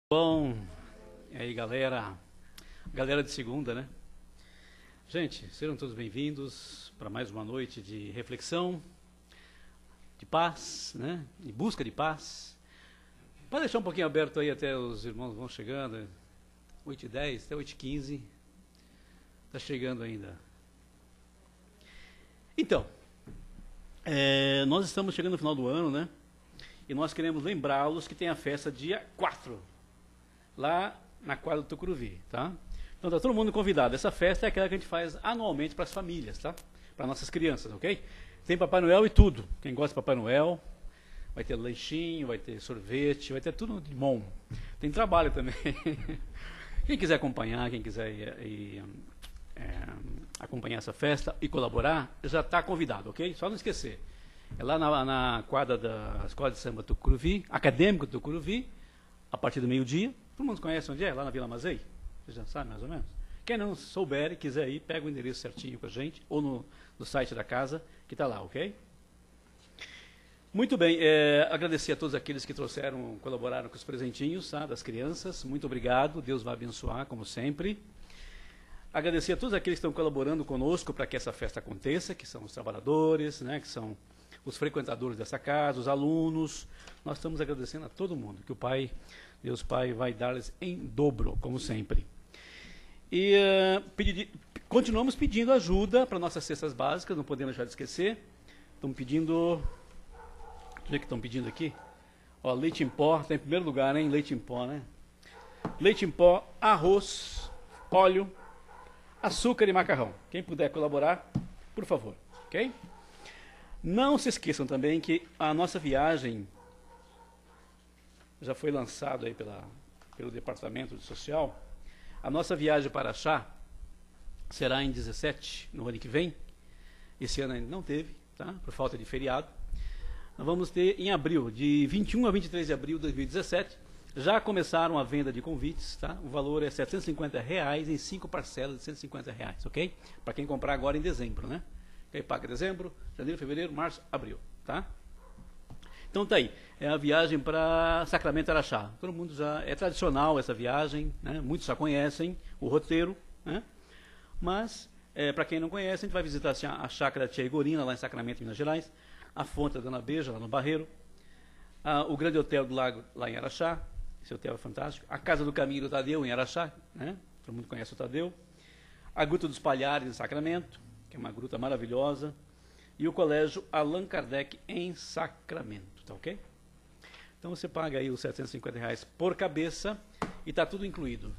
Bom, e aí galera de segunda, né? Gente, sejam todos bem-vindos para mais uma noite de reflexão, de paz, né? Em busca de paz. Pode deixar um pouquinho aberto aí até os irmãos vão chegando, 8h10, até 8h15, está chegando ainda. Então, nós estamos chegando no final do ano, né? E nós queremos lembrá-los que tem a festa dia 4, lá na quadra do Tucuruvi, tá? Então tá todo mundo convidado. Essa festa é aquela que a gente faz anualmente para as famílias, tá? Para nossas crianças, ok? Tem Papai Noel e tudo. Quem gosta de Papai Noel, vai ter lanchinho, vai ter sorvete, vai ter tudo de bom. Tem trabalho também. Quem quiser acompanhar, quem quiser acompanhar essa festa e colaborar, já está convidado, ok? Só não esquecer. É lá na quadra da Escola de Samba Tucuruvi, Acadêmico do Tucuruvi, a partir do meio-dia. Todo mundo conhece onde é? Lá na Vila Mazei? Você já sabe mais ou menos? Quem não souber e quiser ir, pega o endereço certinho com a gente, ou no site da casa, que está lá, ok? Muito bem, agradecer a todos aqueles que colaboraram com os presentinhos, tá, das crianças. Muito obrigado, Deus vai abençoar, como sempre. Agradecer a todos aqueles que estão colaborando conosco para que essa festa aconteça, que são os trabalhadores, né, que são os frequentadores dessa casa, os alunos. Nós estamos agradecendo a todo mundo, que o Pai, Deus Pai, vai dar-lhes em dobro, como sempre. E continuamos pedindo ajuda para nossas cestas básicas, não podemos deixar de esquecer. Estão pedindo... Deixa eu ver o que estão pedindo aqui. Ó, leite em pó, está em primeiro lugar, hein? Leite em pó, né? Leite em pó, arroz, óleo, açúcar e macarrão. Quem puder colaborar, por favor, ok? Não se esqueçam também que a nossa viagem já foi lançado aí pelo Departamento de Social. A nossa viagem para Araxá será em 17, no ano que vem. Esse ano ainda não teve, tá? Por falta de feriado. Nós vamos ter em abril, de 21 a 23 de abril de 2017. Já começaram a venda de convites, tá? O valor é R$ 750 em 5 parcelas de R$ 150, ok? Para quem comprar agora em dezembro, né? Quem paga dezembro, janeiro, fevereiro, março, abril, tá? Então tá aí, é a viagem para Sacramento Araxá. Todo mundo já, é tradicional essa viagem, né? Muitos já conhecem o roteiro, né? Mas, para quem não conhece, a gente vai visitar a chácara Tia Igorina, lá em Sacramento, Minas Gerais, a fonte da Dona Beija, lá no Barreiro, o Grande Hotel do Lago, lá em Araxá, esse hotel é fantástico, a Casa do Caminho do Tadeu, em Araxá, né? Todo mundo conhece o Tadeu, a Gruta dos Palhares, em Sacramento, que é uma gruta maravilhosa, e o Colégio Allan Kardec, em Sacramento, tá ok? Então você paga aí os R$ 750 por cabeça e está tudo incluído.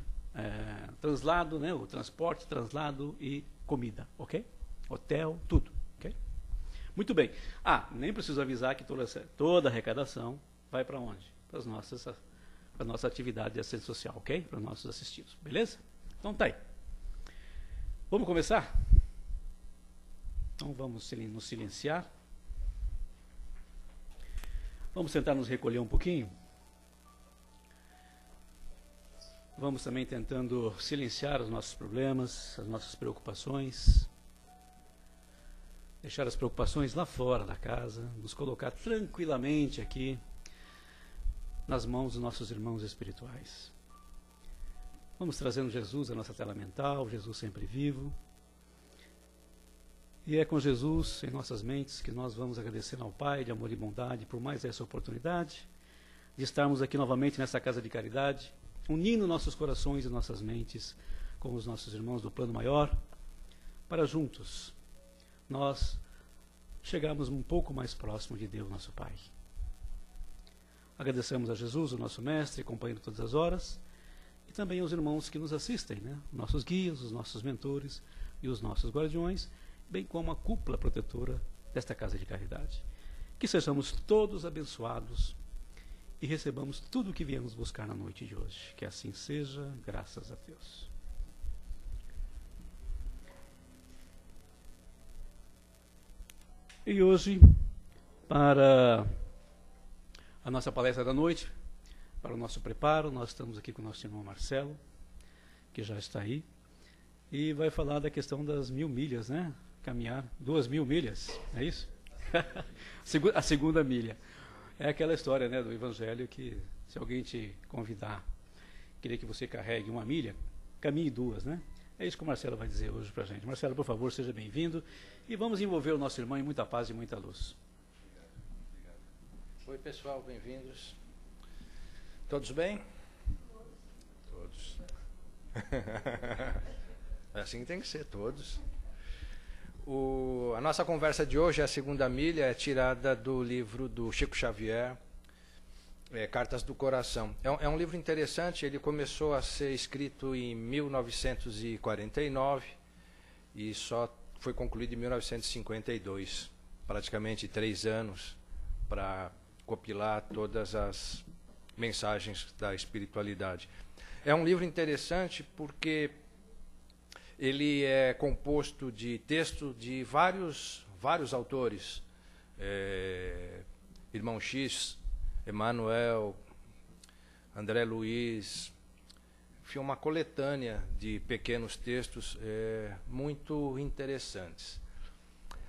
Translado, né? O transporte, translado e comida, ok? Hotel, tudo, ok? Muito bem. Nem preciso avisar que toda a arrecadação vai para onde? Para a nossa atividade de assistência social, ok? Para os nossos assistidos, beleza? Então tá aí. Vamos começar? Então vamos nos silenciar. Vamos tentar nos recolher um pouquinho. Vamos também tentando silenciar os nossos problemas, as nossas preocupações. Deixar as preocupações lá fora da casa, nos colocar tranquilamente aqui nas mãos dos nossos irmãos espirituais. Vamos trazendo Jesus à nossa tela mental, Jesus sempre vivo. E é com Jesus em nossas mentes que nós vamos agradecer ao Pai de amor e bondade por mais essa oportunidade de estarmos aqui novamente nessa casa de caridade, unindo nossos corações e nossas mentes com os nossos irmãos do plano maior, para juntos nós chegarmos um pouco mais próximo de Deus, nosso Pai. Agradecemos a Jesus, o nosso mestre, companheiro todas as horas, e também aos irmãos que nos assistem, né? Nossos guias, os nossos mentores e os nossos guardiões, bem como a cúpula protetora desta casa de caridade. Que sejamos todos abençoados e recebamos tudo o que viemos buscar na noite de hoje. Que assim seja, graças a Deus. E hoje, para a nossa palestra da noite, para o nosso preparo, nós estamos aqui com o nosso irmão Marcelo, que já está aí, e vai falar da questão das 1000 milhas, né? Caminhar 2000 milhas, é isso? A segunda milha. É aquela história, né, do Evangelho que se alguém te convidar queria que você carregue 1 milha, caminhe 2, né? É isso que o Marcelo vai dizer hoje para a gente. Marcelo, por favor, seja bem-vindo. E vamos envolver o nosso irmão em muita paz e muita luz. Oi, pessoal, bem-vindos. Todos bem? Todos. É assim que tem que ser, todos. A nossa conversa de hoje, a segunda milha, é tirada do livro do Chico Xavier, Cartas do Coração. É um livro interessante, ele começou a ser escrito em 1949 e só foi concluído em 1952, praticamente 3 anos para compilar todas as mensagens da espiritualidade. É um livro interessante porque ele é composto de texto de vários autores. Irmão X, Emmanuel, André Luiz, enfim, uma coletânea de pequenos textos muito interessantes.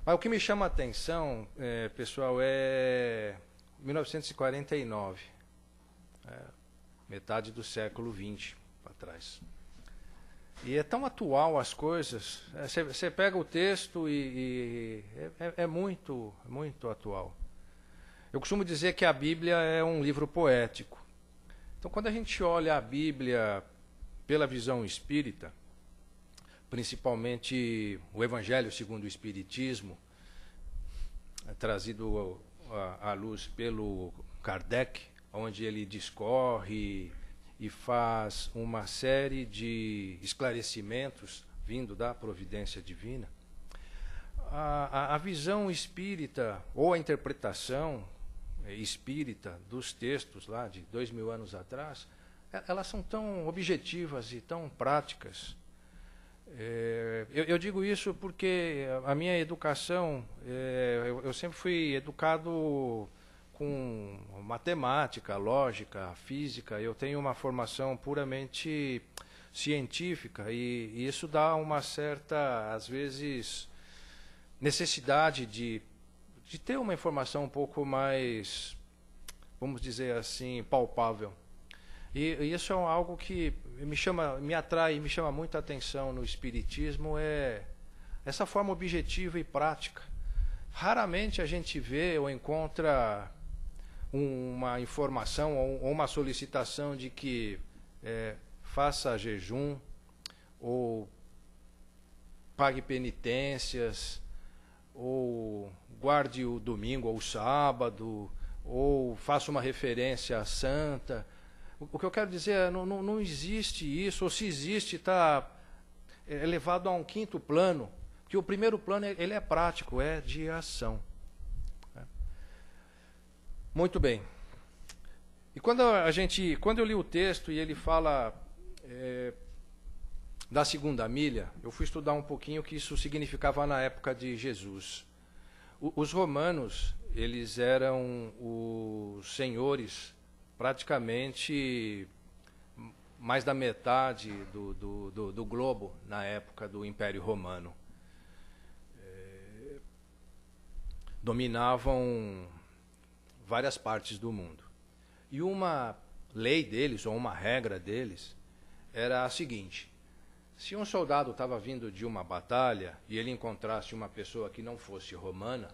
Mas o que me chama a atenção, pessoal, é 1949, metade do século XX para trás. E é tão atual as coisas. Você pega o texto e é muito atual. Eu costumo dizer que a Bíblia é um livro poético. Então, quando a gente olha a Bíblia pela visão espírita, principalmente o Evangelho segundo o Espiritismo, trazido à luz pelo Kardec, onde ele discorre e faz uma série de esclarecimentos vindo da providência divina, a visão espírita ou a interpretação espírita dos textos lá de 2000 anos atrás, elas são tão objetivas e tão práticas. Eu digo isso porque a minha educação, eu sempre fui educado com matemática, lógica, física. Eu tenho uma formação puramente científica e isso dá uma certa, às vezes, necessidade de ter uma informação um pouco mais, vamos dizer assim, palpável. E isso é algo que me atrai e me chama muita atenção no Espiritismo, é essa forma objetiva e prática. Raramente a gente vê ou encontra uma informação ou uma solicitação de que faça jejum ou pague penitências ou guarde o domingo ou o sábado ou faça uma referência à santa. O que eu quero dizer é não existe isso, ou se existe está levado a um 5º plano, porque o primeiro plano ele é prático, é de ação. Muito bem. E quando eu li o texto e ele fala da segunda milha, eu fui estudar um pouquinho o que isso significava na época de Jesus. Os romanos, eles eram os senhores, praticamente mais da metade do globo na época do Império Romano. Dominavam várias partes do mundo. E uma lei deles, ou uma regra deles, era a seguinte: se um soldado estava vindo de uma batalha e ele encontrasse uma pessoa que não fosse romana,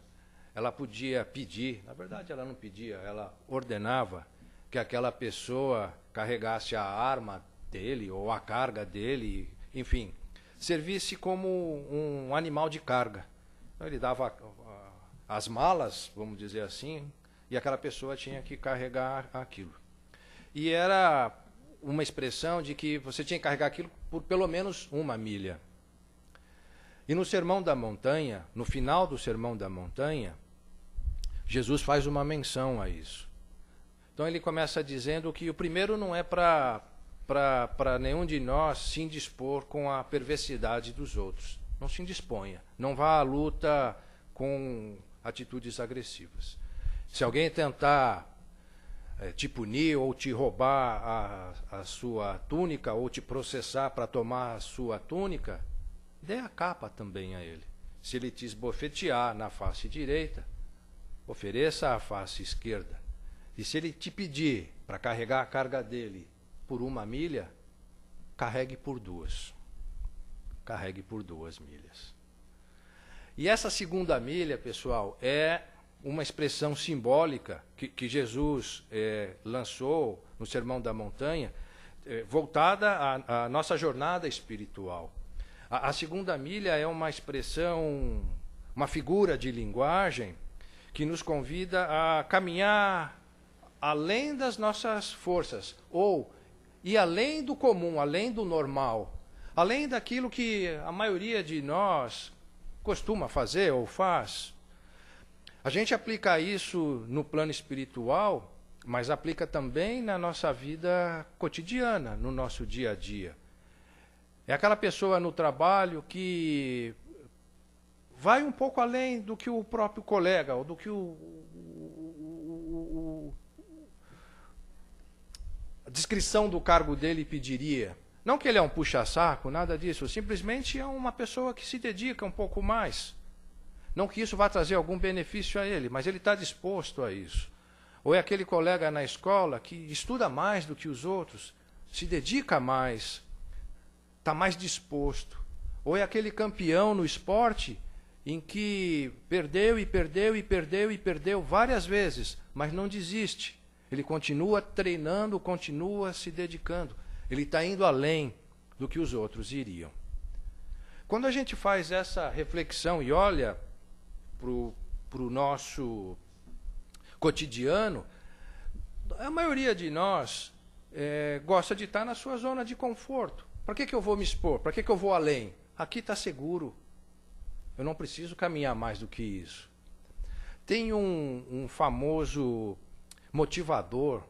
ela podia pedir, na verdade ela não pedia, ela ordenava que aquela pessoa carregasse a arma dele ou a carga dele, enfim, servisse como um animal de carga. Então ele dava as malas, vamos dizer assim, e aquela pessoa tinha que carregar aquilo. E era uma expressão de que você tinha que carregar aquilo por pelo menos 1 milha. E no Sermão da Montanha, no final do Sermão da Montanha, Jesus faz uma menção a isso. Então ele começa dizendo que o primeiro não é para nenhum de nós se indispor com a perversidade dos outros. Não se indisponha. Não vá à luta com atitudes agressivas. Se alguém tentar te punir ou te roubar a sua túnica ou te processar para tomar a sua túnica, dê a capa também a ele. Se ele te esbofetear na face direita, ofereça a face esquerda. E se ele te pedir para carregar a carga dele por 1 milha, carregue por 2. Carregue por 2 milhas. E essa 2ª milha, pessoal, é uma expressão simbólica que Jesus lançou no Sermão da Montanha, voltada à nossa jornada espiritual. A 2ª milha é uma expressão, uma figura de linguagem que nos convida a caminhar além das nossas forças, ou ir além do comum, além do normal, além daquilo que a maioria de nós costuma fazer ou faz. A gente aplica isso no plano espiritual, mas aplica também na nossa vida cotidiana, no nosso dia a dia. É aquela pessoa no trabalho que vai um pouco além do que o próprio colega, ou do que a descrição do cargo dele pediria. Não que ele é um puxa-saco, nada disso, simplesmente é uma pessoa que se dedica um pouco mais. Não que isso vá trazer algum benefício a ele, mas ele está disposto a isso. Ou é aquele colega na escola que estuda mais do que os outros, se dedica mais, está mais disposto. Ou é aquele campeão no esporte em que perdeu e perdeu e perdeu e perdeu várias vezes, mas não desiste. Ele continua treinando, continua se dedicando. Ele está indo além do que os outros iriam. Quando a gente faz essa reflexão e olha para o nosso cotidiano, a maioria de nós gosta de estar na sua zona de conforto. Para que eu vou me expor? Para que eu vou além? Aqui está seguro. Eu não preciso caminhar mais do que isso. Tem um famoso motivador.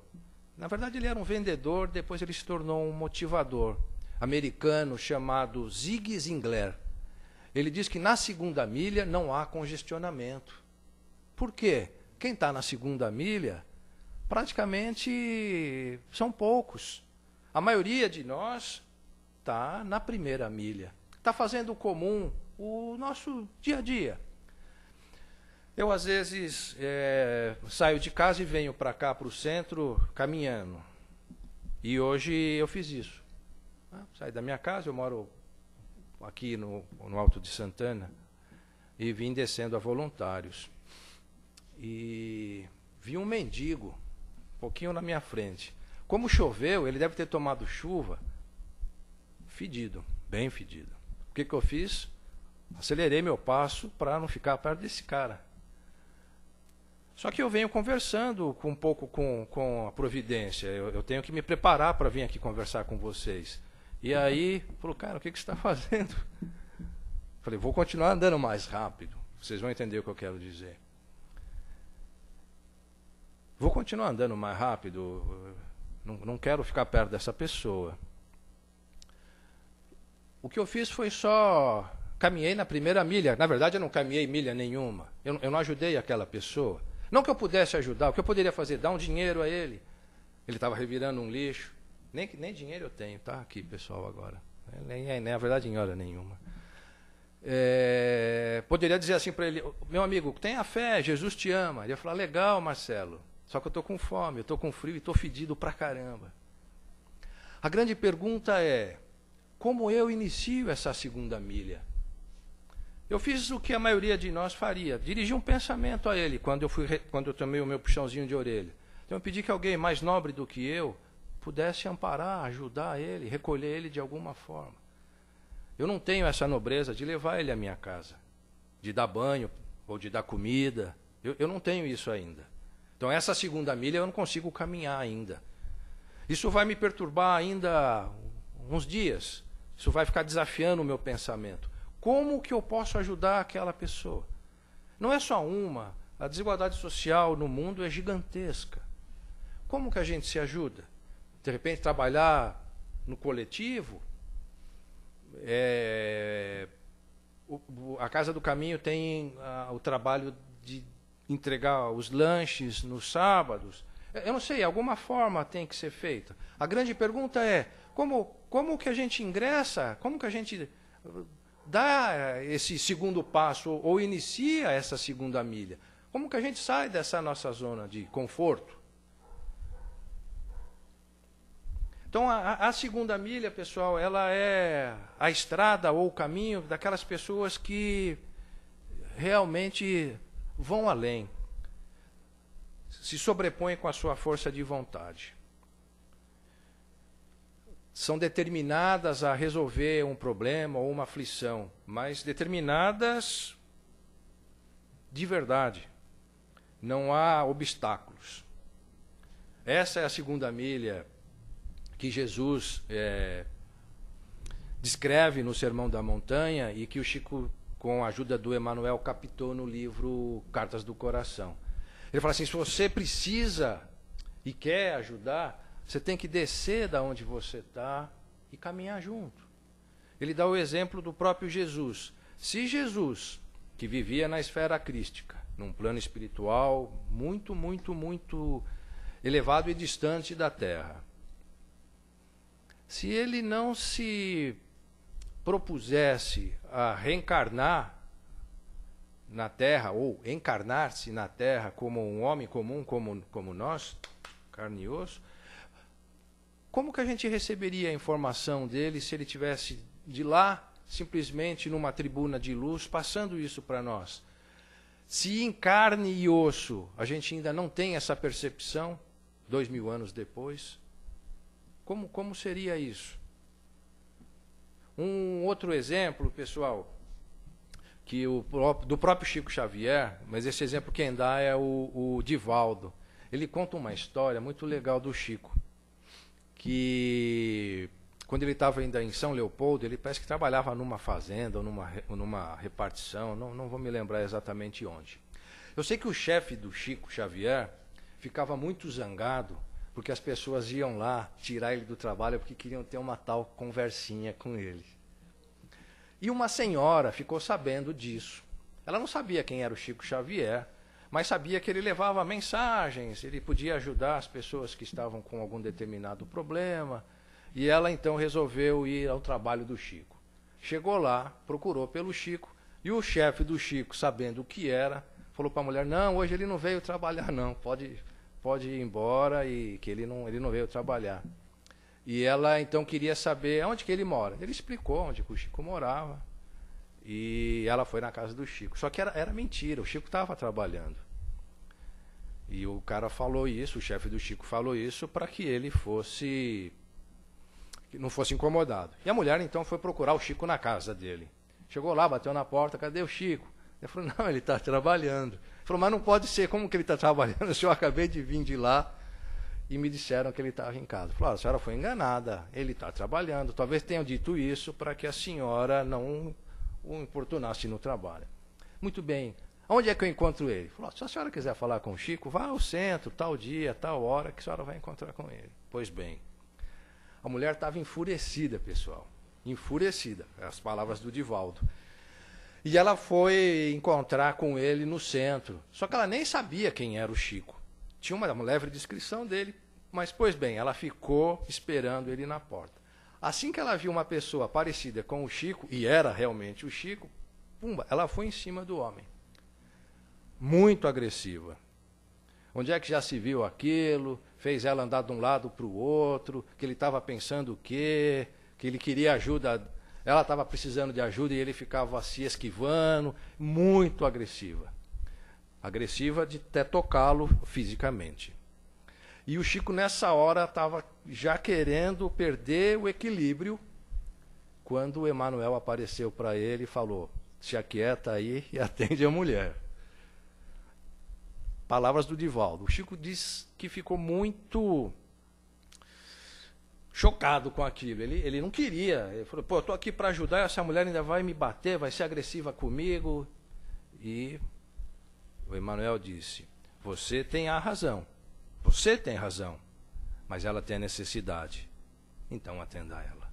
Na verdade, ele era um vendedor, depois ele se tornou um motivador americano chamado Zig Ziglar. Ele diz que na 2ª milha não há congestionamento. Por quê? Quem está na 2ª milha, praticamente são poucos. A maioria de nós está na 1ª milha. Está fazendo o comum, o nosso dia a dia. Eu, às vezes, saio de casa e venho para cá, para o centro, caminhando. E hoje eu fiz isso. Saí da minha casa, eu moro aqui no Alto de Santana, e vim descendo a Voluntários. E vi um mendigo, um pouquinho na minha frente. Como choveu, ele deve ter tomado chuva, fedido, bem fedido. O que eu fiz? Acelerei meu passo para não ficar perto desse cara. Só que eu venho conversando um pouco com a providência. Eu tenho que me preparar para vir aqui conversar com vocês. E aí, falou, cara, o que você está fazendo? Falei, vou continuar andando mais rápido. Vocês vão entender o que eu quero dizer. Vou continuar andando mais rápido. Não quero ficar perto dessa pessoa. O que eu fiz foi só... Caminhei na 1ª milha. Na verdade, eu não caminhei milha nenhuma. Eu não ajudei aquela pessoa. Não que eu pudesse ajudar. O que eu poderia fazer? Dar um dinheiro a ele. Ele estava revirando um lixo. Nem dinheiro eu tenho, tá? Aqui, pessoal, agora. Nem na verdade, em hora nenhuma. Poderia dizer assim para ele, meu amigo, tenha fé, Jesus te ama. Ele ia falar, legal, Marcelo. Só que eu estou com fome, eu estou com frio e estou fedido pra caramba. A grande pergunta é, como eu inicio essa 2ª milha? Eu fiz o que a maioria de nós faria, dirigi um pensamento a ele quando eu tomei o meu puxãozinho de orelha. Então eu pedi que alguém mais nobre do que eu pudesse amparar, ajudar ele, recolher ele de alguma forma. Eu não tenho essa nobreza de levar ele à minha casa, de dar banho ou de dar comida. Eu não tenho isso ainda. Então essa 2ª milha eu não consigo caminhar ainda. Isso vai me perturbar ainda uns dias. Isso vai ficar desafiando o meu pensamento. Como que eu posso ajudar aquela pessoa? Não é só uma. A desigualdade social no mundo é gigantesca. Como que a gente se ajuda? De repente, trabalhar no coletivo. A Casa do Caminho tem o trabalho de entregar os lanches nos sábados. Eu não sei, alguma forma tem que ser feita. A grande pergunta é, como que a gente ingressa, como que a gente dá esse 2º passo, ou inicia essa 2ª milha? Como que a gente sai dessa nossa zona de conforto? Então, a segunda milha, pessoal, ela é a estrada ou o caminho daquelas pessoas que realmente vão além, se sobrepõem com a sua força de vontade. São determinadas a resolver um problema ou uma aflição, mas determinadas de verdade. Não há obstáculos. Essa é a segunda milha que Jesus descreve no Sermão da Montanha e que o Chico, com a ajuda do Emmanuel, captou no livro Cartas do Coração. Ele fala assim, se você precisa e quer ajudar, você tem que descer da onde você está e caminhar junto. Ele dá o exemplo do próprio Jesus. Se Jesus, que vivia na esfera crística, num plano espiritual muito, muito, muito elevado e distante da Terra, se ele não se propusesse a reencarnar na Terra, ou encarnar-se na Terra como um homem comum, como nós, carne e osso, como que a gente receberia a informação dele se ele tivesse de lá, simplesmente numa tribuna de luz, passando isso para nós? Se em carne e osso a gente ainda não tem essa percepção, 2000 anos depois, como seria isso? Um outro exemplo, pessoal, que do próprio Chico Xavier, mas esse exemplo quem dá é o Divaldo. Ele conta uma história muito legal do Chico, que quando ele estava ainda em São Leopoldo, ele parece que trabalhava numa fazenda ou numa repartição, não vou me lembrar exatamente onde. Eu sei que o chefe do Chico Xavier ficava muito zangado porque as pessoas iam lá tirar ele do trabalho porque queriam ter uma tal conversinha com ele. E uma senhora ficou sabendo disso. Ela não sabia quem era o Chico Xavier, mas sabia que ele levava mensagens, ele podia ajudar as pessoas que estavam com algum determinado problema. E ela então resolveu ir ao trabalho do Chico. Chegou lá, procurou pelo Chico, e o chefe do Chico, sabendo o que era, falou para a mulher, não, hoje ele não veio trabalhar não, pode ir embora, e que ele não veio trabalhar. E ela então queria saber onde que ele mora. Ele explicou onde o Chico morava, e ela foi na casa do Chico. Só que era mentira, o Chico estava trabalhando. E o cara falou isso, o chefe do Chico falou isso para que ele não fosse incomodado. E a mulher então foi procurar o Chico na casa dele. Chegou lá, bateu na porta, cadê o Chico? Ele falou, não, ele está trabalhando. Ele falou, mas não pode ser, como que ele está trabalhando? Se eu acabei de vir de lá e me disseram que ele estava em casa. Ele falou, a senhora foi enganada, ele está trabalhando. Talvez tenham dito isso para que a senhora não o importunasse no trabalho. Muito bem, onde é que eu encontro ele? Ele falou, se a senhora quiser falar com o Chico, vá ao centro, tal dia, tal hora, que a senhora vai encontrar com ele. Pois bem, a mulher estava enfurecida, pessoal. Enfurecida, as palavras do Divaldo. E ela foi encontrar com ele no centro. Só que ela nem sabia quem era o Chico. Tinha uma leve descrição dele, mas, pois bem, ela ficou esperando ele na porta. Assim que ela viu uma pessoa parecida com o Chico, e era realmente o Chico, pumba, ela foi em cima do homem. Muito agressiva. Onde é que já se viu aquilo? Fez ela andar de um lado para o outro, que ele estava pensando o quê? Que ele queria ajuda, ela estava precisando de ajuda e ele ficava se esquivando. Muito agressiva. Agressiva de até tocá-lo fisicamente. E o Chico, nessa hora, estava já querendo perder o equilíbrio, quando o Emmanuel apareceu para ele e falou, se aquieta aí e atende a mulher. Palavras do Divaldo. O Chico diz que ficou muito chocado com aquilo. Ele não queria. Ele falou, pô, eu estou aqui para ajudar, essa mulher ainda vai me bater, vai ser agressiva comigo. E o Emmanuel disse, você tem a razão. Você tem razão. Mas ela tem a necessidade. Então atenda a ela.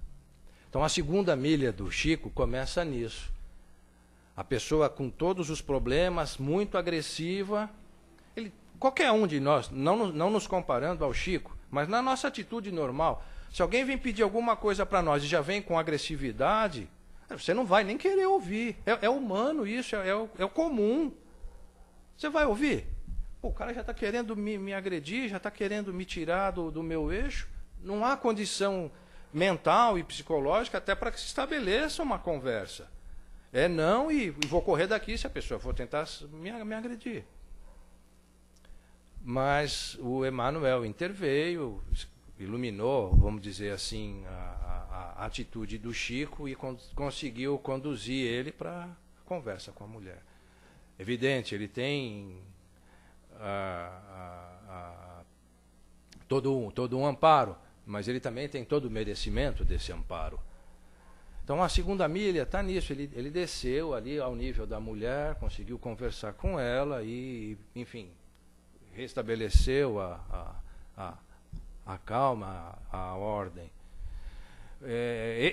Então a segunda milha do Chico começa nisso. A pessoa com todos os problemas, muito agressiva. Qualquer um de nós, não nos comparando ao Chico, mas na nossa atitude normal, se alguém vem pedir alguma coisa para nós e já vem com agressividade, você não vai nem querer ouvir. É humano isso, é o comum. Você vai ouvir? Pô, o cara já está querendo me agredir, já está querendo me tirar do meu eixo. não há condição mental e psicológica até para que se estabeleça uma conversa. É não e vou correr daqui se a pessoa for tentar me agredir. Mas o Emmanuel interveio, iluminou, vamos dizer assim, a atitude do Chico e conseguiu conduzir ele para a conversa com a mulher. Evidente, ele tem todo um amparo, mas ele também tem todo o merecimento desse amparo. Então a segunda milha está nisso, ele desceu ali ao nível da mulher, conseguiu conversar com ela e, enfim, restabeleceu a calma, a ordem.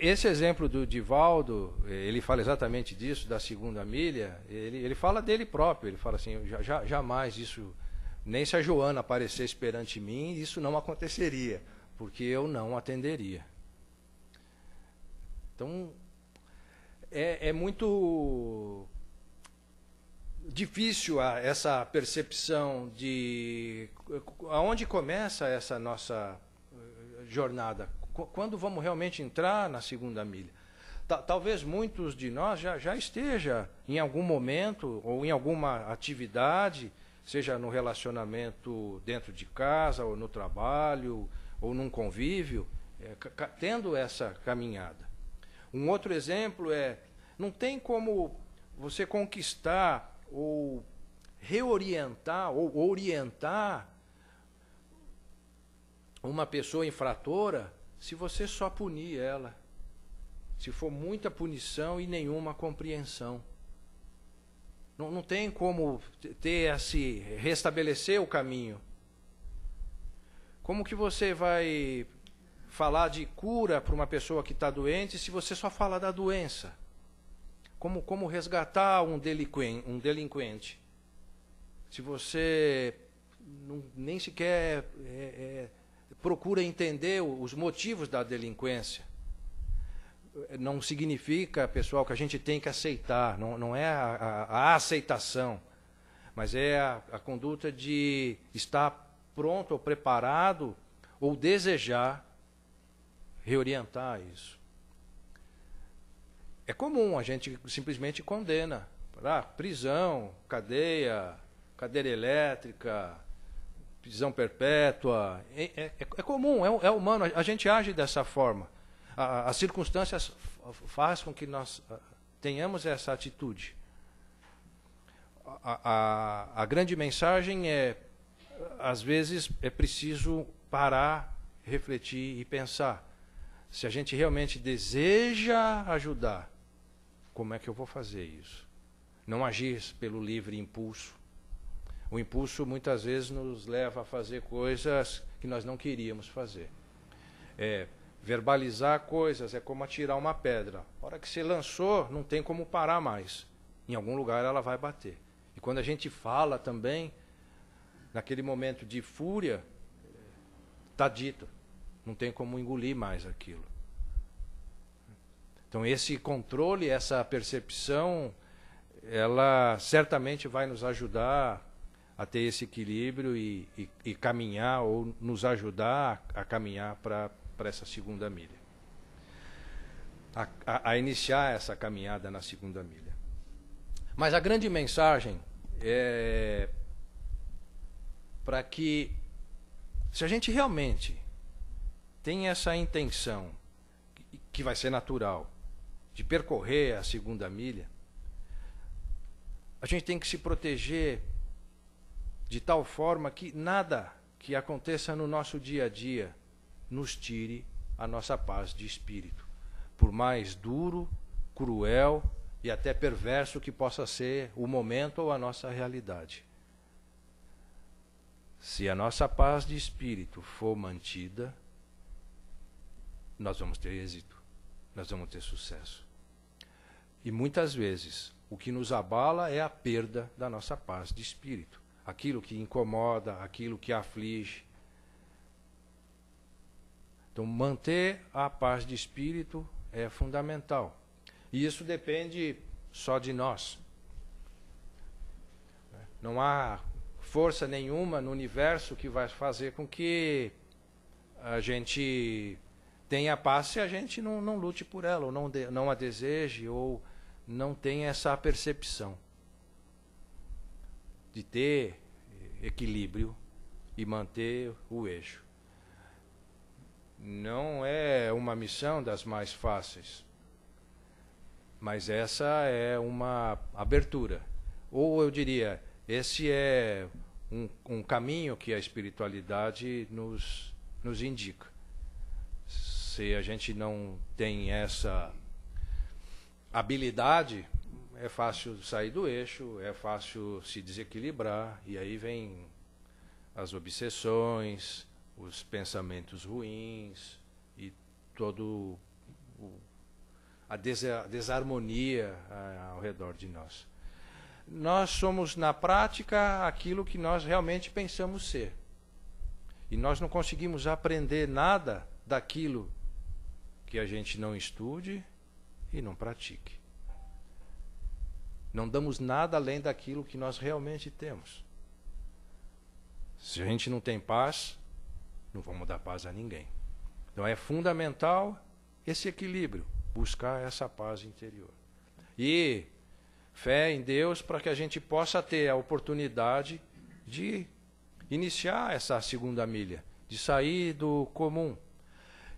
Esse exemplo do Divaldo, ele fala exatamente disso, da segunda milha, ele fala dele próprio, ele fala assim, jamais isso, nem se a Joana aparecesse perante mim, isso não aconteceria, porque eu não atenderia. Então, é muito difícil essa percepção de aonde começa essa nossa jornada, quando vamos realmente entrar na segunda milha. Talvez muitos de nós já esteja em algum momento ou em alguma atividade, seja no relacionamento dentro de casa, ou no trabalho, ou num convívio, tendo essa caminhada. Um outro exemplo não tem como você conquistar ou reorientar ou orientar uma pessoa infratora se você só punir ela. Se for muita punição e nenhuma compreensão. Não tem como restabelecer o caminho. Como que você vai falar de cura para uma pessoa que está doente se você só fala da doença? Como resgatar um delinquente? Se você nem sequer procura entender os motivos da delinquência. Não significa, pessoal, que a gente tem que aceitar, não é a aceitação, mas é a conduta de estar pronto ou preparado ou desejar reorientar isso. É comum, a gente simplesmente condena. Prisão, cadeira elétrica, prisão perpétua. É comum, é humano, a gente age dessa forma. As circunstâncias fazem com que nós tenhamos essa atitude. A grande mensagem às vezes é preciso parar, refletir e pensar. Se a gente realmente deseja ajudar, como é que eu vou fazer isso? Não agir pelo livre impulso. O impulso muitas vezes nos leva a fazer coisas que nós não queríamos fazer. Verbalizar coisas é como atirar uma pedra. A hora que você lançou, não tem como parar mais. Em algum lugar ela vai bater. E quando a gente fala também, naquele momento de fúria, está dito. Não tem como engolir mais aquilo. Então esse controle, essa percepção, ela certamente vai nos ajudar a ter esse equilíbrio e caminhar, ou nos ajudar a caminhar para essa segunda milha. A iniciar essa caminhada na segunda milha. Mas a grande mensagem é para que, se a gente realmente tem essa intenção, que vai ser natural, de percorrer a segunda milha, a gente tem que se proteger de tal forma que nada que aconteça no nosso dia a dia nos tire a nossa paz de espírito. Por mais duro, cruel e até perverso que possa ser o momento ou a nossa realidade. Se a nossa paz de espírito for mantida, nós vamos ter êxito, nós vamos ter sucesso. E muitas vezes o que nos abala é a perda da nossa paz de espírito. Aquilo que incomoda, aquilo que aflige. Então, manter a paz de espírito é fundamental. E isso depende só de nós. Não há força nenhuma no universo que vai fazer com que a gente tenha paz se a gente não lute por ela, ou não a deseje, ou não tenha essa percepção de ter equilíbrio e manter o eixo. Não é uma missão das mais fáceis, mas essa é uma abertura. Ou eu diria, esse é um caminho que a espiritualidade nos indica. Se a gente não tem essa habilidade, é fácil sair do eixo, é fácil se desequilibrar, e aí vem as obsessões, os pensamentos ruins e todo a desarmonia ao redor de nós. Nós somos, na prática, aquilo que nós realmente pensamos ser. E nós não conseguimos aprender nada daquilo que a gente não estude e não pratique. Não damos nada além daquilo que nós realmente temos. Se a gente não tem paz, não vamos dar paz a ninguém. Então é fundamental esse equilíbrio, buscar essa paz interior. E fé em Deus para que a gente possa ter a oportunidade de iniciar essa segunda milha, de sair do comum.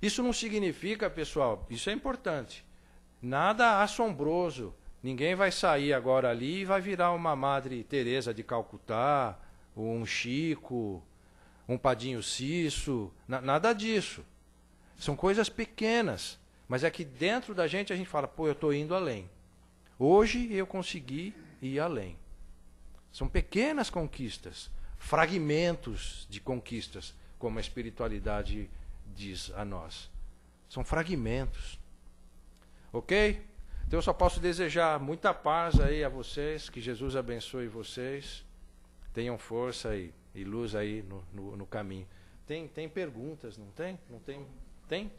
Isso não significa, pessoal, isso é importante, nada assombroso. Ninguém vai sair agora ali e vai virar uma Madre Teresa de Calcutá, ou um Chico, um Padinho Cisso, nada disso. São coisas pequenas, mas é que dentro da gente a gente fala, pô, eu estou indo além. Hoje eu consegui ir além. São pequenas conquistas, fragmentos de conquistas, como a espiritualidade diz a nós. São fragmentos. Ok? Então eu só posso desejar muita paz aí a vocês, que Jesus abençoe vocês, tenham força e luz aí no caminho. Tem perguntas, não tem? Não tem? Tem?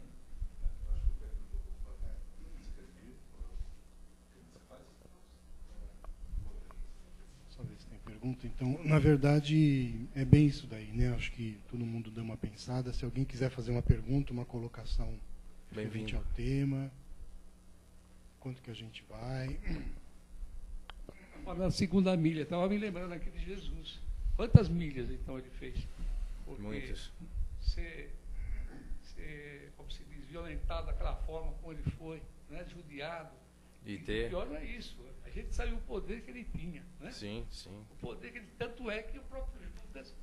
Só ver se tem pergunta. Então, na verdade, é bem isso daí, né? Acho que todo mundo dá uma pensada. Se alguém quiser fazer uma pergunta, uma colocação referente ao tema, quanto que a gente vai? Na segunda milha, estava me lembrando aqui de Jesus. Quantas milhas, então, ele fez? Porque muitas. Ser, como se diz, violentado daquela forma como ele foi, né? Judiado. E o ter... pior não é isso. A gente sabe o poder que ele tinha, né? Sim, sim. O poder que ele... Tanto é que o próprio Judas,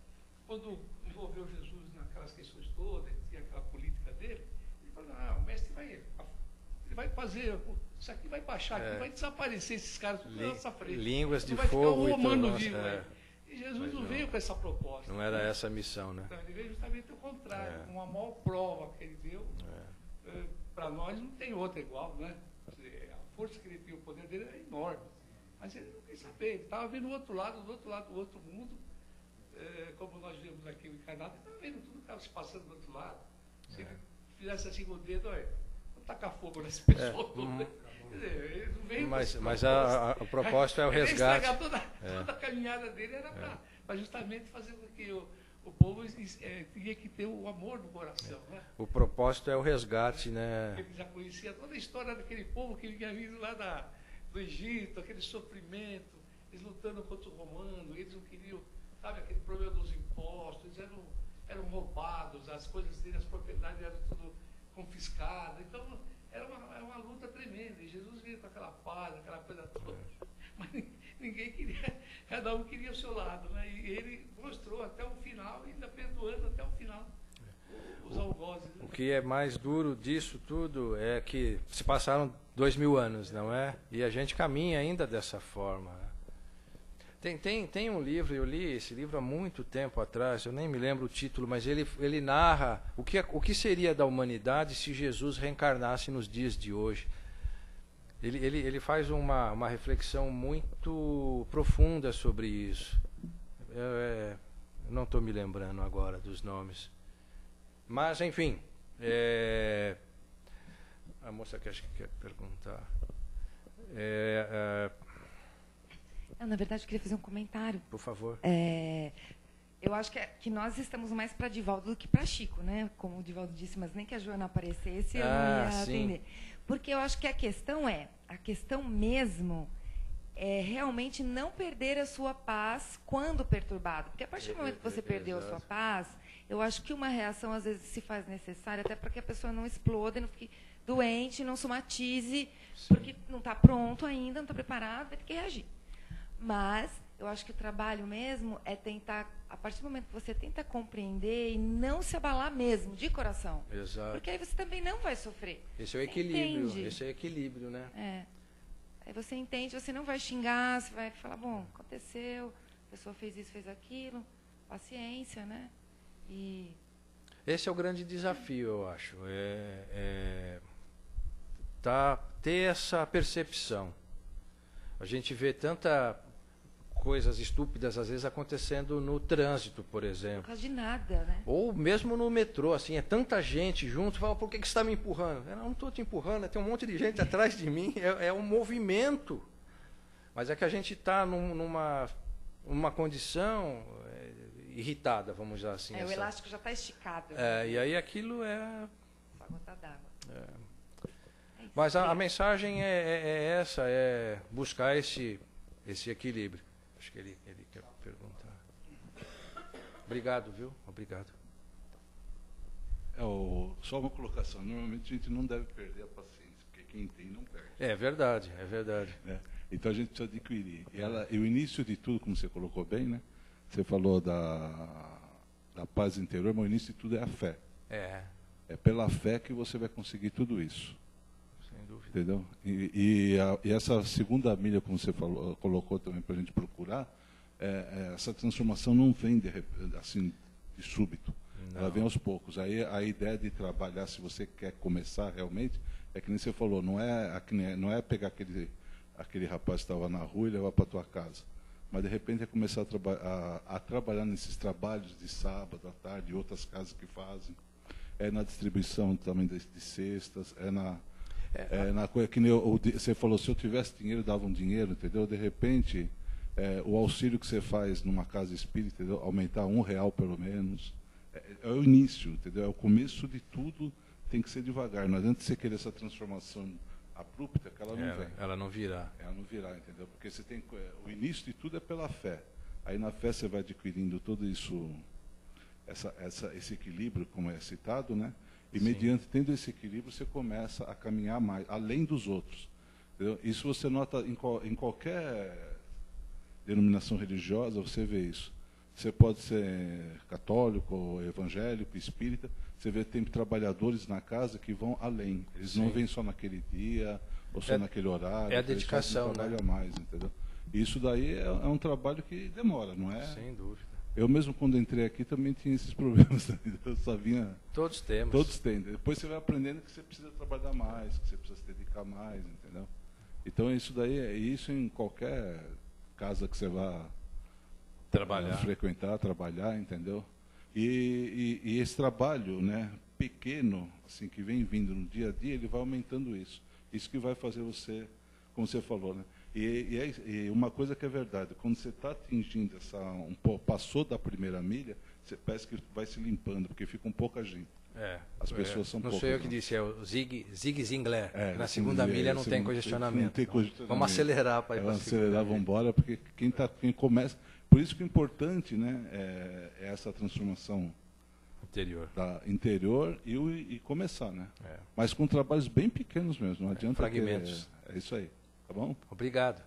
quando envolveu Jesus naquelas questões todas, tinha aquela política dele, ele falou, o mestre vai fazer... Isso aqui vai baixar, aqui vai desaparecer esses caras tudo na nossa frente. Línguas de vai fogo ficar um romano e vivo, tudo. E Jesus não veio com essa proposta. Não era essa a missão, né? Então, ele veio justamente o contrário, com a maior prova que ele deu. Para nós não tem outra igual, né? A força que ele tinha, o poder dele era enorme. Mas ele não quis saber, ele estava vendo o outro lado, do outro mundo, como nós vemos aqui o encarnado, ele estava vendo tudo que estava se passando do outro lado. Se ele fizesse assim com o dedo, olha, vou tacar fogo nessa pessoa. Ele não veio mas o propósito é o resgate. Toda a caminhada dele era para justamente fazer com que o povo tinha que ter o amor no coração. Né? O propósito é o resgate, né? Ele já conhecia toda a história daquele povo que vinha vindo lá do Egito, aquele sofrimento, eles lutando contra o romano, eles não queriam, sabe, aquele problema dos impostos, eles eram roubados, as coisas deles, as propriedades eram tudo confiscadas. Então, era uma luta tremenda. E Jesus veio com aquela paz, aquela coisa toda. Mas ninguém queria, cada um queria o seu lado. Né? E ele mostrou até o final, ainda perdoando até o final os algozes. Né? O que é mais duro disso tudo é que se passaram 2000 anos, não é? E a gente caminha ainda dessa forma. Tem um livro, eu li esse livro há muito tempo atrás, eu nem me lembro o título, mas ele narra o que seria da humanidade se Jesus reencarnasse nos dias de hoje. Ele faz uma reflexão muito profunda sobre isso. Eu não estou me lembrando agora dos nomes. Mas, enfim, a moça que acho que quer perguntar. Na verdade, eu queria fazer um comentário. Por favor. Eu acho que nós estamos mais para Divaldo do que para Chico, né? Como o Divaldo disse, mas nem que a Joana aparecesse, eu não ia atender. Porque eu acho que a questão mesmo é realmente não perder a sua paz quando perturbado. Porque a partir do momento que você perdeu a sua paz, eu acho que uma reação às vezes se faz necessária até para que a pessoa não exploda, não fique doente, não somatize, porque não está pronto ainda, não está preparado, vai ter que reagir. Mas eu acho que o trabalho mesmo é tentar, a partir do momento que você tenta compreender e não se abalar mesmo, de coração. Exato. Porque aí você também não vai sofrer. Esse é o equilíbrio, esse é o equilíbrio, né? Aí você entende, você não vai xingar, você vai falar, bom, aconteceu, a pessoa fez isso, fez aquilo, paciência, né? E esse é o grande desafio, eu acho. Ter essa percepção. A gente vê tanta coisas estúpidas, às vezes, acontecendo no trânsito, por exemplo. Por causa de nada, né? Ou mesmo no metrô, assim, é tanta gente junto, fala, por que você está me empurrando? Eu não estou te empurrando, tem um monte de gente atrás de mim, é um movimento. Mas é que a gente está numa condição irritada, vamos dizer assim. O elástico já está esticado. E aí aquilo é... Só gota d'água. Mas a mensagem é essa, é buscar esse equilíbrio. Acho que ele quer perguntar. Obrigado, viu? Obrigado. Só uma colocação. Normalmente a gente não deve perder a paciência, porque quem tem não perde. É verdade, é verdade. Então a gente precisa adquirir. E o início de tudo, como você colocou bem, né? Você falou da paz interior, mas o início de tudo é a fé. É pela fé que você vai conseguir tudo isso. Sem dúvida. Entendeu? E essa segunda milha, como você falou, colocou também para a gente procurar, essa transformação não vem assim de súbito. Não. Ela vem aos poucos. Aí a ideia de trabalhar, se você quer começar realmente, é que nem você falou, não é pegar aquele rapaz que estava na rua e levar para a tua casa. Mas, de repente, é começar a trabalhar nesses trabalhos de sábado, à tarde, outras casas que fazem. É na distribuição também de cestas, na coisa que nem você falou, se eu tivesse dinheiro, dava um dinheiro, entendeu? De repente, o auxílio que você faz numa casa espírita, entendeu? Aumentar R$1 pelo menos. É o início, entendeu? É o começo de tudo, tem que ser devagar. Não adianta você querer essa transformação abrupta, que ela não vem. Ela não virá. Ela não virá, entendeu? Porque você tem o início de tudo é pela fé. Aí na fé você vai adquirindo tudo isso, esse equilíbrio, como é citado, né? E mediante tendo esse equilíbrio, você começa a caminhar mais, além dos outros. Entendeu? Isso você nota em qualquer denominação religiosa, você vê isso. Você pode ser católico, evangélico, espírita, você vê tem trabalhadores na casa que vão além. Eles não vêm só naquele dia, ou só naquele horário. É a dedicação, né? Mais, entendeu? Isso daí é um trabalho que demora, não é? Sem dúvida. Eu mesmo, quando entrei aqui, também tinha esses problemas. Eu só vinha... Todos temos. Todos têm. Depois você vai aprendendo que você precisa trabalhar mais, que você precisa se dedicar mais, entendeu? Então, isso daí é isso em qualquer casa que você vá frequentar, trabalhar, entendeu? E esse trabalho, né, pequeno, assim, que vem vindo no dia a dia, ele vai aumentando isso. Isso que vai fazer você, como você falou, né? E uma coisa que é verdade, quando você está atingindo passou da primeira milha, você parece que vai se limpando, porque fica pouca gente. As pessoas são poucas. Não sou eu que disse, é o Zig Ziglar. Na segunda Ziglar, milha não tem congestionamento. Não tem congestionamento. Vamos acelerar para ir para Vamos acelerar, vamos embora, porque quem começa... Por isso que o importante, né, é essa transformação interior e começar, né? Mas com trabalhos bem pequenos mesmo, não adianta fragmentos. É isso aí, tá bom? Obrigado.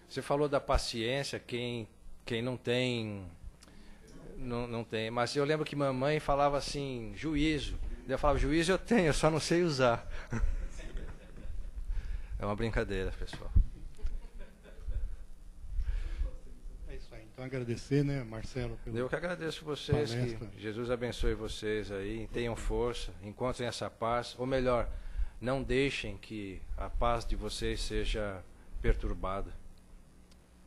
Você falou da paciência, quem não tem, não tem. Mas eu lembro que mamãe falava assim, juízo. Eu falava, juízo eu tenho, eu só não sei usar. É uma brincadeira, pessoal. Então, agradecer, né, Marcelo, pelo Eu que agradeço vocês, palestra. que Jesus abençoe vocês aí, tenham força, encontrem essa paz, ou melhor, não deixem que a paz de vocês seja perturbada.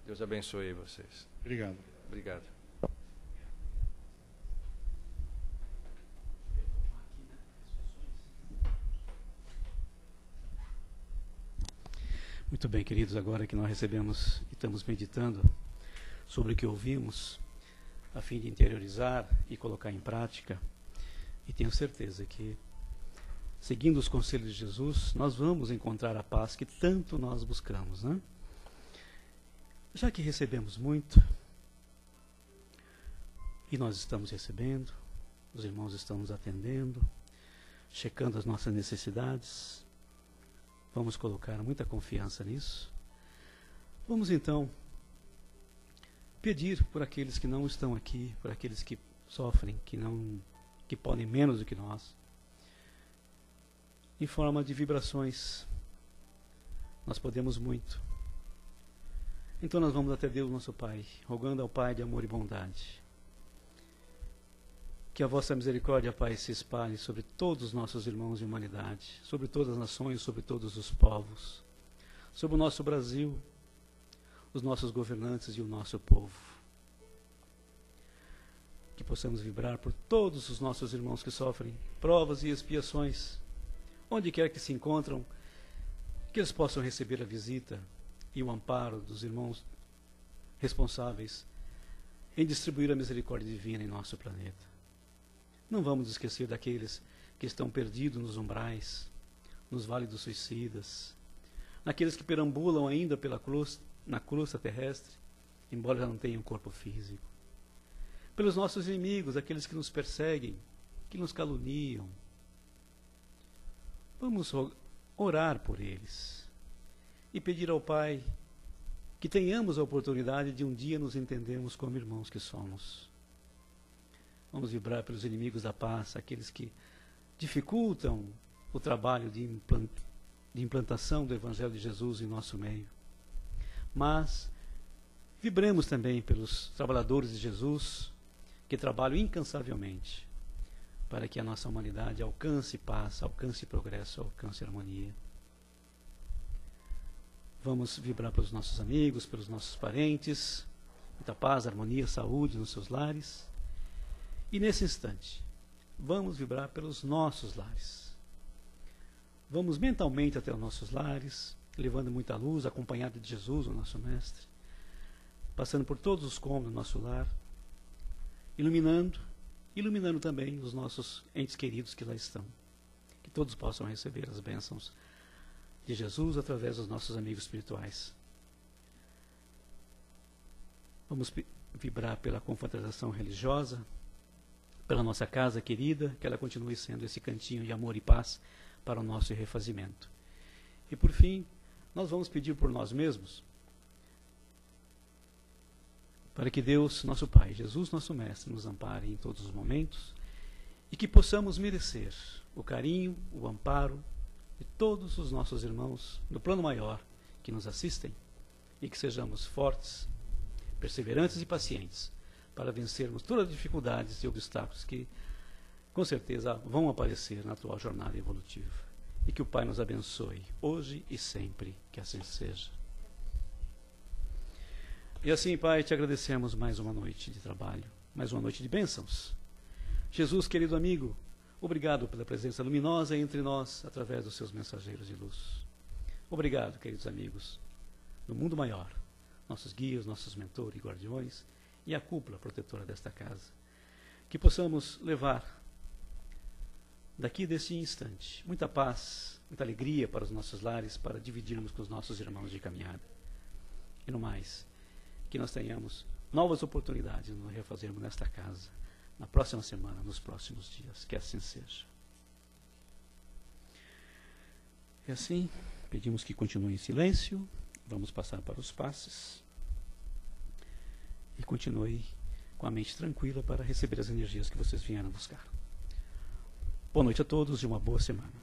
Deus abençoe vocês. Obrigado. Obrigado. Muito bem, queridos, agora que nós recebemos e estamos meditando sobre o que ouvimos, a fim de interiorizar e colocar em prática. E tenho certeza que, seguindo os conselhos de Jesus, nós vamos encontrar a paz que tanto nós buscamos, né? Já que recebemos muito, e nós estamos recebendo, os irmãos estão nos atendendo, checando as nossas necessidades, vamos colocar muita confiança nisso. Vamos então pedir por aqueles que não estão aqui, por aqueles que sofrem, que podem menos do que nós, em forma de vibrações. Nós podemos muito. Então nós vamos até Deus nosso Pai, rogando ao Pai de amor e bondade, que a vossa misericórdia, Pai, se espalhe sobre todos os nossos irmãos de humanidade, sobre todas as nações, sobre todos os povos, sobre o nosso Brasil, os nossos governantes e o nosso povo. Que possamos vibrar por todos os nossos irmãos que sofrem provas e expiações, onde quer que se encontram, que eles possam receber a visita e o amparo dos irmãos responsáveis em distribuir a misericórdia divina em nosso planeta. Não vamos esquecer daqueles que estão perdidos nos umbrais, nos vales dos suicidas, naqueles que perambulam ainda na crosta terrestre, embora já não tenham corpo físico. Pelos nossos inimigos, aqueles que nos perseguem, que nos caluniam. Vamos orar por eles e pedir ao Pai que tenhamos a oportunidade de um dia nos entendermos como irmãos que somos. Vamos vibrar pelos inimigos da paz, aqueles que dificultam o trabalho de implantação do Evangelho de Jesus em nosso meio. Mas vibremos também pelos trabalhadores de Jesus, que trabalham incansavelmente para que a nossa humanidade alcance paz, alcance progresso, alcance harmonia. Vamos vibrar pelos nossos amigos, pelos nossos parentes, muita paz, harmonia, saúde nos seus lares. E nesse instante, vamos vibrar pelos nossos lares. Vamos mentalmente até os nossos lares, levando muita luz, acompanhado de Jesus, o nosso Mestre, passando por todos os cômodos do nosso lar, iluminando também os nossos entes queridos que lá estão. Que todos possam receber as bênçãos de Jesus através dos nossos amigos espirituais. Vamos vibrar pela confraternização religiosa, pela nossa casa querida, que ela continue sendo esse cantinho de amor e paz para o nosso refazimento. E por fim, nós vamos pedir por nós mesmos, para que Deus, nosso Pai, Jesus, nosso Mestre, nos ampare em todos os momentos e que possamos merecer o carinho, o amparo de todos os nossos irmãos no plano maior que nos assistem e que sejamos fortes, perseverantes e pacientes para vencermos todas as dificuldades e obstáculos que, com certeza, vão aparecer na atual jornada evolutiva. E que o Pai nos abençoe, hoje e sempre, que assim seja. E assim, Pai, te agradecemos mais uma noite de trabalho, mais uma noite de bênçãos. Jesus, querido amigo, obrigado pela presença luminosa entre nós, através dos seus mensageiros de luz. Obrigado, queridos amigos, no mundo maior, nossos guias, nossos mentores e guardiões, e a cúpula protetora desta casa. Que possamos levar, daqui desse instante, muita paz, muita alegria para os nossos lares, para dividirmos com os nossos irmãos de caminhada. E no mais, que nós tenhamos novas oportunidades de nos refazermos nesta casa, na próxima semana, nos próximos dias. Que assim seja. E assim, pedimos que continue em silêncio. Vamos passar para os passes. E continue com a mente tranquila para receber as energias que vocês vieram buscar. Boa noite a todos e uma boa semana.